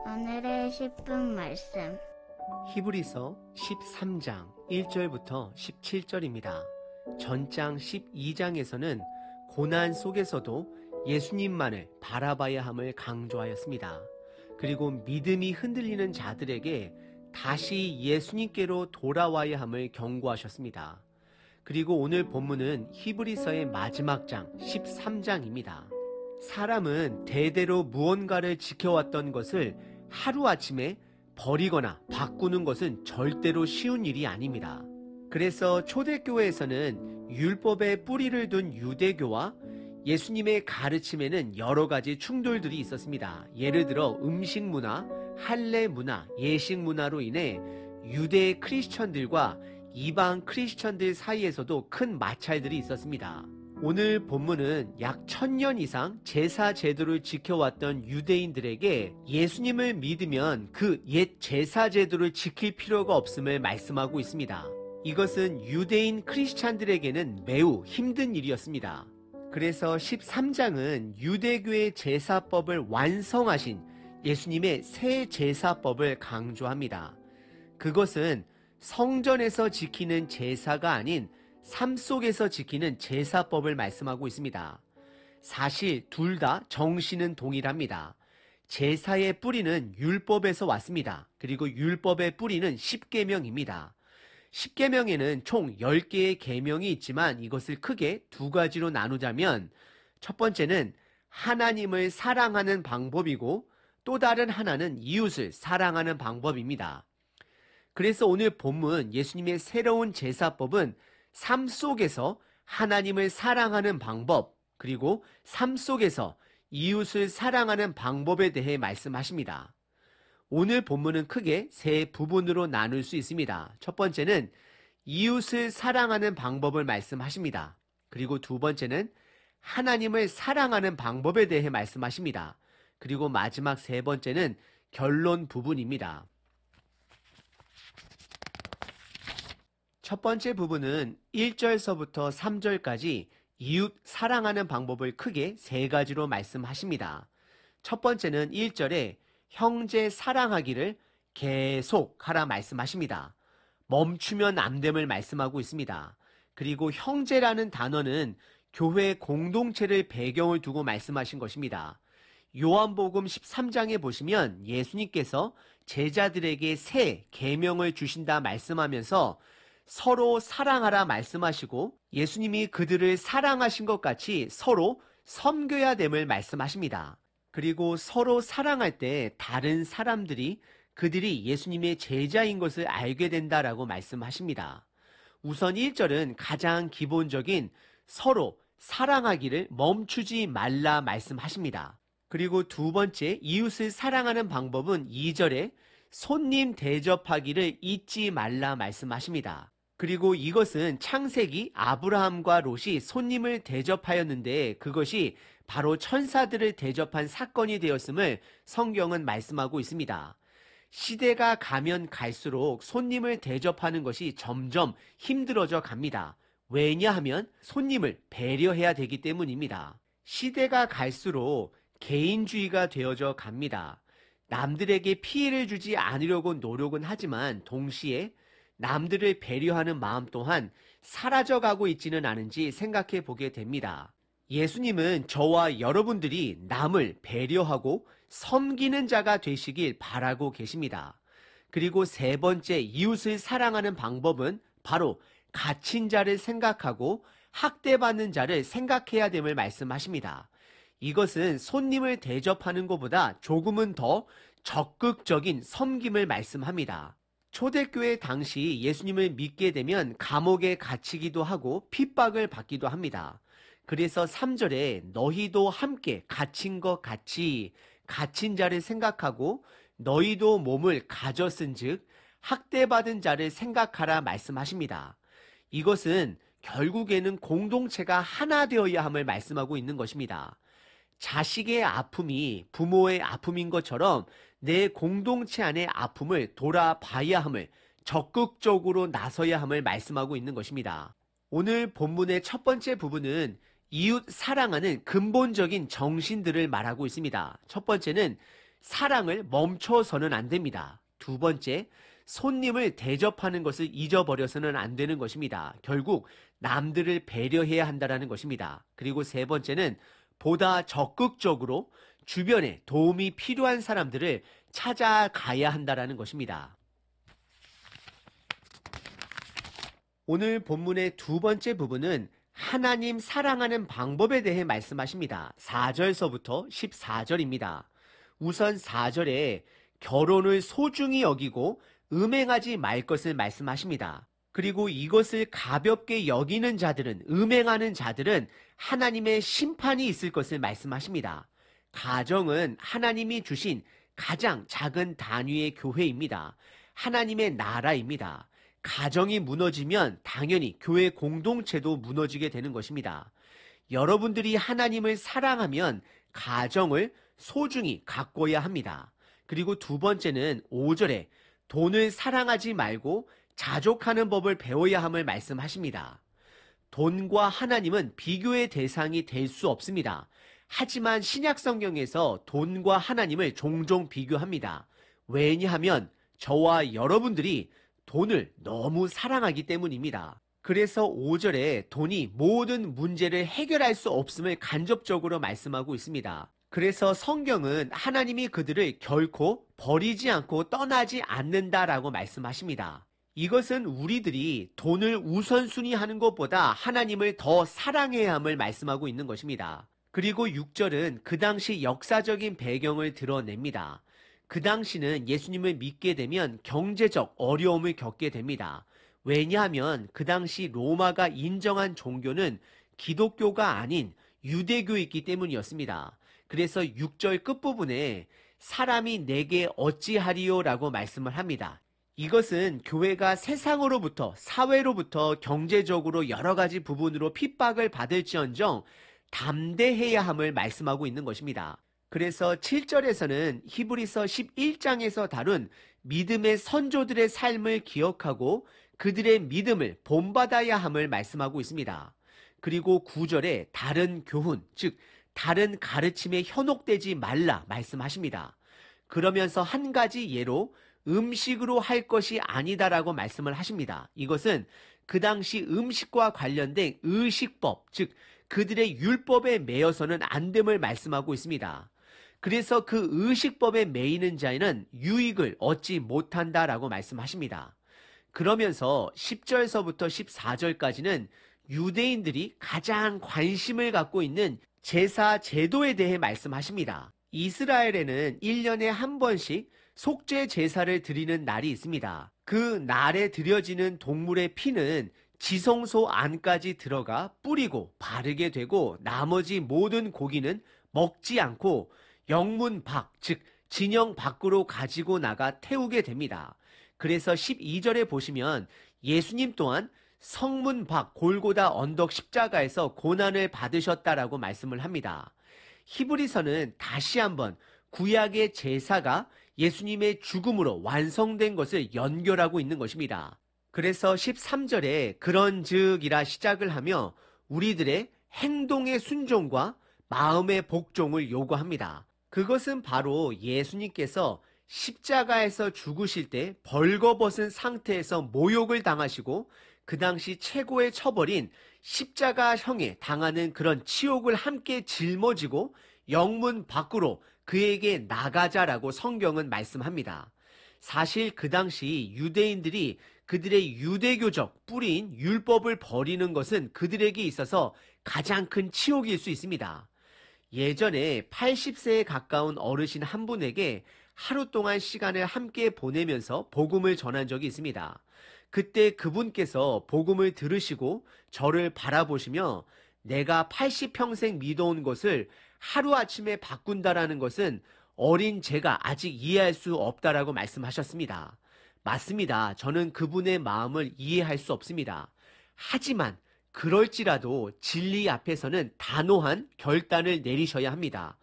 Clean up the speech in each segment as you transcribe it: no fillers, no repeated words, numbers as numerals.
오늘의 10분 말씀. 히브리서 13장 1절부터 17절입니다. 전장 12장에서는 고난 속에서도 예수님만을 바라봐야 함을 강조하였습니다. 그리고 믿음이 흔들리는 자들에게 다시 예수님께로 돌아와야 함을 경고하셨습니다. 그리고 오늘 본문은 히브리서의 마지막 장 13장입니다. 사람은 대대로 무언가를 지켜왔던 것을 하루아침에 버리거나 바꾸는 것은 절대로 쉬운 일이 아닙니다. 그래서 초대교회에서는 율법의 뿌리를 둔 유대교와 예수님의 가르침에는 여러 가지 충돌들이 있었습니다. 예를 들어 음식 문화, 할례 문화, 예식 문화로 인해 유대 크리스천들과 이방 크리스천들 사이에서도 큰 마찰들이 있었습니다. 오늘 본문은 약 1000년 이상 제사 제도를 지켜왔던 유대인들에게 예수님을 믿으면 그 옛 제사 제도를 지킬 필요가 없음을 말씀하고 있습니다. 이것은 유대인 크리스찬들에게는 매우 힘든 일이었습니다. 그래서 13장은 유대교의 제사법을 완성하신 예수님의 새 제사법을 강조합니다. 그것은 성전에서 지키는 제사가 아닌 삶 속에서 지키는 제사법을 말씀하고 있습니다. 사실 둘 다 정신은 동일합니다. 제사의 뿌리는 율법에서 왔습니다. 그리고 율법의 뿌리는 십계명입니다. 십계명에는 총 10개의 계명이 있지만 이것을 크게 두 가지로 나누자면 첫 번째는 하나님을 사랑하는 방법이고 또 다른 하나는 이웃을 사랑하는 방법입니다. 그래서 오늘 본문 예수님의 새로운 제사법은 삶 속에서 하나님을 사랑하는 방법, 그리고 삶 속에서 이웃을 사랑하는 방법에 대해 말씀하십니다. 오늘 본문은 크게 세 부분으로 나눌 수 있습니다. 첫 번째는 이웃을 사랑하는 방법을 말씀하십니다. 그리고 두 번째는 하나님을 사랑하는 방법에 대해 말씀하십니다. 그리고 마지막 세 번째는 결론 부분입니다. 첫 번째 부분은 1절서부터 3절까지 이웃 사랑하는 방법을 크게 세 가지로 말씀하십니다. 첫 번째는 1절에 형제 사랑하기를 계속 하라 말씀하십니다. 멈추면 안 됨을 말씀하고 있습니다. 그리고 형제라는 단어는 교회 공동체를 배경을 두고 말씀하신 것입니다. 요한복음 13장에 보시면 예수님께서 제자들에게 새 계명을 주신다 말씀하면서 서로 사랑하라 말씀하시고 예수님이 그들을 사랑하신 것 같이 서로 섬겨야 됨을 말씀하십니다. 그리고 서로 사랑할 때 다른 사람들이 그들이 예수님의 제자인 것을 알게 된다라고 말씀하십니다. 우선 1절은 가장 기본적인 서로 사랑하기를 멈추지 말라 말씀하십니다. 그리고 두 번째 이웃을 사랑하는 방법은 2절에 손님 대접하기를 잊지 말라 말씀하십니다. 그리고 이것은 창세기 아브라함과 롯이 손님을 대접하였는데 그것이 바로 천사들을 대접한 사건이 되었음을 성경은 말씀하고 있습니다. 시대가 가면 갈수록 손님을 대접하는 것이 점점 힘들어져 갑니다. 왜냐하면 손님을 배려해야 되기 때문입니다. 시대가 갈수록 개인주의가 되어져 갑니다. 남들에게 피해를 주지 않으려고 노력은 하지만 동시에 남들을 배려하는 마음 또한 사라져가고 있지는 않은지 생각해 보게 됩니다. 예수님은 저와 여러분들이 남을 배려하고 섬기는 자가 되시길 바라고 계십니다. 그리고 세 번째 이웃을 사랑하는 방법은 바로 갇힌 자를 생각하고 학대받는 자를 생각해야 됨을 말씀하십니다. 이것은 손님을 대접하는 것보다 조금은 더 적극적인 섬김을 말씀합니다. 초대교회 당시 예수님을 믿게 되면 감옥에 갇히기도 하고 핍박을 받기도 합니다. 그래서 3절에 너희도 함께 갇힌 것 같이 갇힌 자를 생각하고 너희도 몸을 가졌은 즉 학대받은 자를 생각하라 말씀하십니다. 이것은 결국에는 공동체가 하나 되어야 함을 말씀하고 있는 것입니다. 자식의 아픔이 부모의 아픔인 것처럼 내 공동체 안의 아픔을 돌아봐야 함을 적극적으로 나서야 함을 말씀하고 있는 것입니다. 오늘 본문의 첫 번째 부분은 이웃 사랑하는 근본적인 정신들을 말하고 있습니다. 첫 번째는 사랑을 멈춰서는 안 됩니다. 두 번째, 손님을 대접하는 것을 잊어버려서는 안 되는 것입니다. 결국 남들을 배려해야 한다는 것입니다. 그리고 세 번째는 보다 적극적으로 주변에 도움이 필요한 사람들을 찾아가야 한다는 것입니다. 오늘 본문의 두 번째 부분은 하나님 사랑하는 방법에 대해 말씀하십니다. 4절서부터 14절입니다. 우선 4절에 결혼을 소중히 여기고 음행하지 말 것을 말씀하십니다. 그리고 이것을 가볍게 여기는 자들은, 음행하는 자들은 하나님의 심판이 있을 것을 말씀하십니다. 가정은 하나님이 주신 가장 작은 단위의 교회입니다. 하나님의 나라입니다. 가정이 무너지면 당연히 교회 공동체도 무너지게 되는 것입니다. 여러분들이 하나님을 사랑하면 가정을 소중히 가꿔야 합니다. 그리고 두 번째는 5절에 돈을 사랑하지 말고 자족하는 법을 배워야 함을 말씀하십니다. 돈과 하나님은 비교의 대상이 될 수 없습니다. 하지만 신약 성경에서 돈과 하나님을 종종 비교합니다. 왜냐하면 저와 여러분들이 돈을 너무 사랑하기 때문입니다. 그래서 5절에 돈이 모든 문제를 해결할 수 없음을 간접적으로 말씀하고 있습니다. 그래서 성경은 하나님이 그들을 결코 버리지 않고 떠나지 않는다라고 말씀하십니다. 이것은 우리들이 돈을 우선순위 하는 것보다 하나님을 더 사랑해야 함을 말씀하고 있는 것입니다. 그리고 6절은 그 당시 역사적인 배경을 드러냅니다. 그 당시는 예수님을 믿게 되면 경제적 어려움을 겪게 됩니다. 왜냐하면 그 당시 로마가 인정한 종교는 기독교가 아닌 유대교이기 때문이었습니다. 그래서 6절 끝부분에 사람이 내게 어찌하리요 라고 말씀을 합니다. 이것은 교회가 세상으로부터, 사회로부터 경제적으로 여러 가지 부분으로 핍박을 받을지언정 담대해야 함을 말씀하고 있는 것입니다. 그래서 7절에서는 히브리서 11장에서 다룬 믿음의 선조들의 삶을 기억하고 그들의 믿음을 본받아야 함을 말씀하고 있습니다. 그리고 9절에 다른 교훈, 즉 다른 가르침에 현혹되지 말라 말씀하십니다. 그러면서 한 가지 예로 음식으로 할 것이 아니다라고 말씀을 하십니다. 이것은 그 당시 음식과 관련된 의식법, 즉 그들의 율법에 매여서는 안 됨을 말씀하고 있습니다. 그래서 그 의식법에 매이는 자에는 유익을 얻지 못한다라고 말씀하십니다. 그러면서 10절서부터 14절까지는 유대인들이 가장 관심을 갖고 있는 제사 제도에 대해 말씀하십니다. 이스라엘에는 1년에 한 번씩 속죄 제사를 드리는 날이 있습니다. 그 날에 드려지는 동물의 피는 지성소 안까지 들어가 뿌리고 바르게 되고 나머지 모든 고기는 먹지 않고 영문 밖, 즉 진영 밖으로 가지고 나가 태우게 됩니다. 그래서 12절에 보시면 예수님 또한 성문 밖 골고다 언덕 십자가에서 고난을 받으셨다라고 말씀을 합니다. 히브리서는 다시 한번 구약의 제사가 예수님의 죽음으로 완성된 것을 연결하고 있는 것입니다. 그래서 13절에 그런즉이라 시작을 하며 우리들의 행동의 순종과 마음의 복종을 요구합니다. 그것은 바로 예수님께서 십자가에서 죽으실 때 벌거벗은 상태에서 모욕을 당하시고 그 당시 최고의 처벌인 십자가형에 당하는 그런 치욕을 함께 짊어지고 영문 밖으로 그에게 나가자라고 성경은 말씀합니다. 사실 그 당시 유대인들이 그들의 유대교적 뿌리인 율법을 버리는 것은 그들에게 있어서 가장 큰 치욕일 수 있습니다. 예전에 80세에 가까운 어르신 한 분에게 하루 동안 시간을 함께 보내면서 복음을 전한 적이 있습니다. 그때 그분께서 복음을 들으시고 저를 바라보시며 내가 80평생 믿어온 것을 하루아침에 바꾼다라는 것은 어린 제가 아직 이해할 수 없다라고 말씀하셨습니다. 맞습니다. 저는 그분의 마음을 이해할 수 없습니다. 하지만 그럴지라도 진리 앞에서는 단호한 결단을 내리셔야 합니다.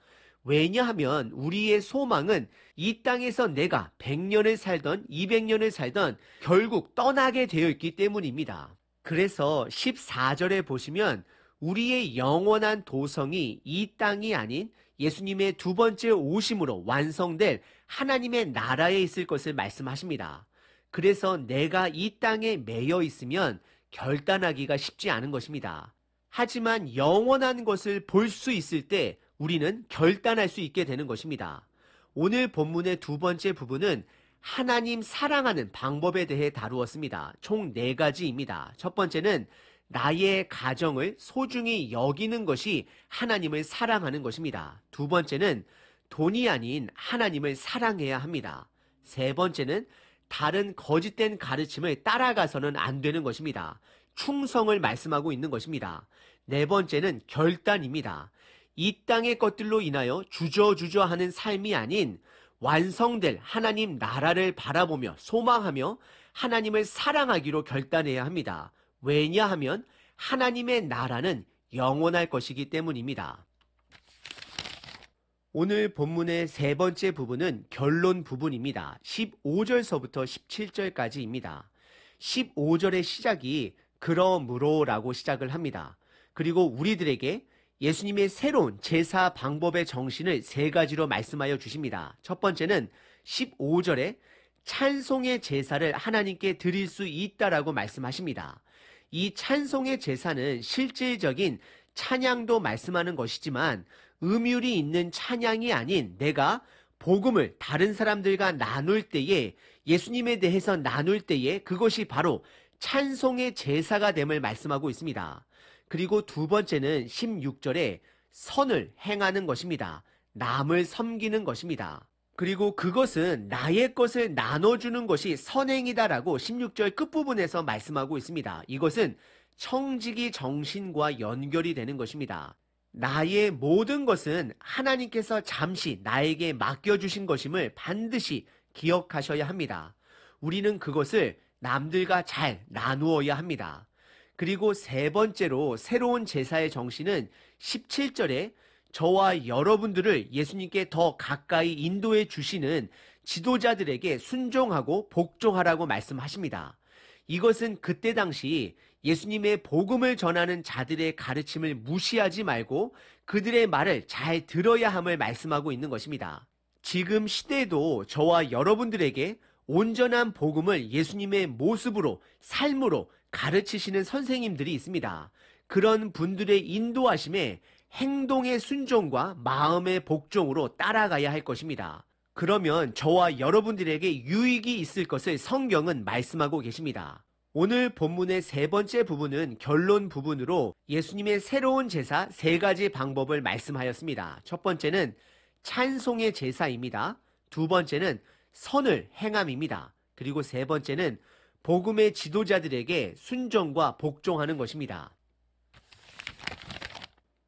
왜냐하면 우리의 소망은 이 땅에서 내가 100년을 살던 200년을 살던 결국 떠나게 되어 있기 때문입니다. 그래서 14절에 보시면 우리의 영원한 도성이 이 땅이 아닌 예수님의 두 번째 오심으로 완성될 하나님의 나라에 있을 것을 말씀하십니다. 그래서 내가 이 땅에 매여 있으면 결단하기가 쉽지 않은 것입니다. 하지만 영원한 것을 볼 수 있을 때 우리는 결단할 수 있게 되는 것입니다. 오늘 본문의 두 번째 부분은 하나님 사랑하는 방법에 대해 다루었습니다. 총 4가지입니다. 첫 번째는 나의 가정을 소중히 여기는 것이 하나님을 사랑하는 것입니다. 두 번째는 돈이 아닌 하나님을 사랑해야 합니다. 세 번째는 다른 거짓된 가르침을 따라가서는 안 되는 것입니다. 충성을 말씀하고 있는 것입니다. 네 번째는 결단입니다. 이 땅의 것들로 인하여 주저주저하는 삶이 아닌 완성될 하나님 나라를 바라보며 소망하며 하나님을 사랑하기로 결단해야 합니다. 왜냐하면 하나님의 나라는 영원할 것이기 때문입니다. 오늘 본문의 세 번째 부분은 결론 부분입니다. 15절서부터 17절까지입니다. 15절의 시작이 그러므로라고 시작을 합니다. 그리고 우리들에게 예수님의 새로운 제사 방법의 정신을 3가지로 말씀하여 주십니다. 첫 번째는 15절에 찬송의 제사를 하나님께 드릴 수 있다라고 말씀하십니다. 이 찬송의 제사는 실질적인 찬양도 말씀하는 것이지만 음율이 있는 찬양이 아닌 내가 복음을 다른 사람들과 나눌 때에 예수님에 대해서 나눌 때에 그것이 바로 찬송의 제사가 됨을 말씀하고 있습니다. 그리고 두 번째는 16절에 선을 행하는 것입니다. 남을 섬기는 것입니다. 그리고 그것은 나의 것을 나눠주는 것이 선행이다라고 16절 끝부분에서 말씀하고 있습니다. 이것은 청지기 정신과 연결이 되는 것입니다. 나의 모든 것은 하나님께서 잠시 나에게 맡겨주신 것임을 반드시 기억하셔야 합니다. 우리는 그것을 남들과 잘 나누어야 합니다. 그리고 세 번째로 새로운 제사의 정신은 17절에 저와 여러분들을 예수님께 더 가까이 인도해 주시는 지도자들에게 순종하고 복종하라고 말씀하십니다. 이것은 그때 당시 예수님의 복음을 전하는 자들의 가르침을 무시하지 말고 그들의 말을 잘 들어야 함을 말씀하고 있는 것입니다. 지금 시대에도 저와 여러분들에게 온전한 복음을 예수님의 모습으로, 삶으로 가르치시는 선생님들이 있습니다. 그런 분들의 인도하심에 행동의 순종과 마음의 복종으로 따라가야 할 것입니다. 그러면 저와 여러분들에게 유익이 있을 것을 성경은 말씀하고 계십니다. 오늘 본문의 세 번째 부분은 결론 부분으로 예수님의 새로운 제사 3가지 방법을 말씀하였습니다. 첫 번째는 찬송의 제사입니다. 두 번째는 선을 행함입니다. 그리고 세 번째는 복음의 지도자들에게 순종과 복종하는 것입니다.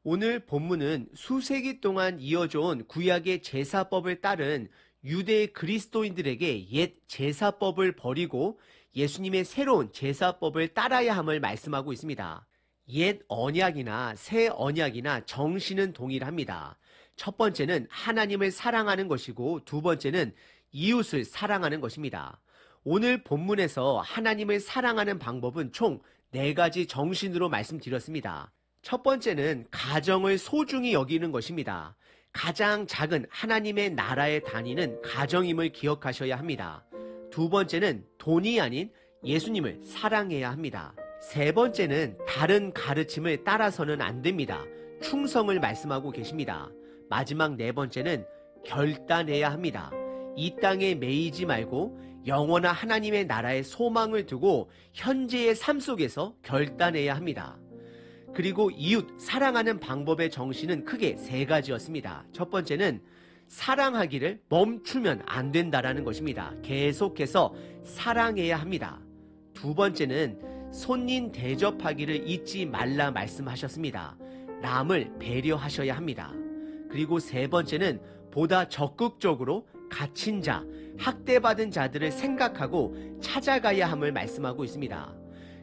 오늘 본문은 수세기 동안 이어져 온 구약의 제사법을 따른 유대 그리스도인들에게 옛 제사법을 버리고 예수님의 새로운 제사법을 따라야 함을 말씀하고 있습니다. 옛 언약이나 새 언약이나 정신은 동일합니다. 첫 번째는 하나님을 사랑하는 것이고 두 번째는 이웃을 사랑하는 것입니다. 오늘 본문에서 하나님을 사랑하는 방법은 총 4가지 정신으로 말씀드렸습니다. 첫 번째는 가정을 소중히 여기는 것입니다. 가장 작은 하나님의 나라의 단위는 가정임을 기억하셔야 합니다. 두 번째는 돈이 아닌 예수님을 사랑해야 합니다. 세 번째는 다른 가르침을 따라서는 안 됩니다. 충성을 말씀하고 계십니다. 마지막 4번째는 결단해야 합니다. 이 땅에 매이지 말고 영원한 하나님의 나라에 소망을 두고 현재의 삶 속에서 결단해야 합니다. 그리고 이웃 사랑하는 방법의 정신은 크게 3가지였습니다. 첫 번째는 사랑하기를 멈추면 안 된다라는 것입니다. 계속해서 사랑해야 합니다. 두 번째는 손님 대접하기를 잊지 말라 말씀하셨습니다. 남을 배려하셔야 합니다. 그리고 세 번째는 보다 적극적으로 갇힌 자, 학대받은 자들을 생각하고 찾아가야 함을 말씀하고 있습니다.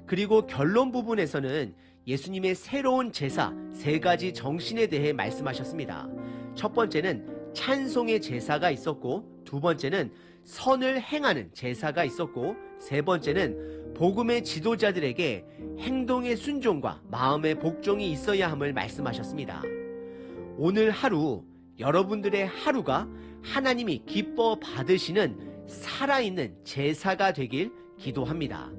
그리고 결론 부분에서는 예수님의 새로운 제사 3가지 정신에 대해 말씀하셨습니다. 첫 번째는 찬송의 제사가 있었고 두 번째는 선을 행하는 제사가 있었고 세 번째는 복음의 지도자들에게 행동의 순종과 마음의 복종이 있어야 함을 말씀하셨습니다. 오늘 하루 여러분들의 하루가 하나님이 기뻐 받으시는 살아있는 제사가 되길 기도합니다.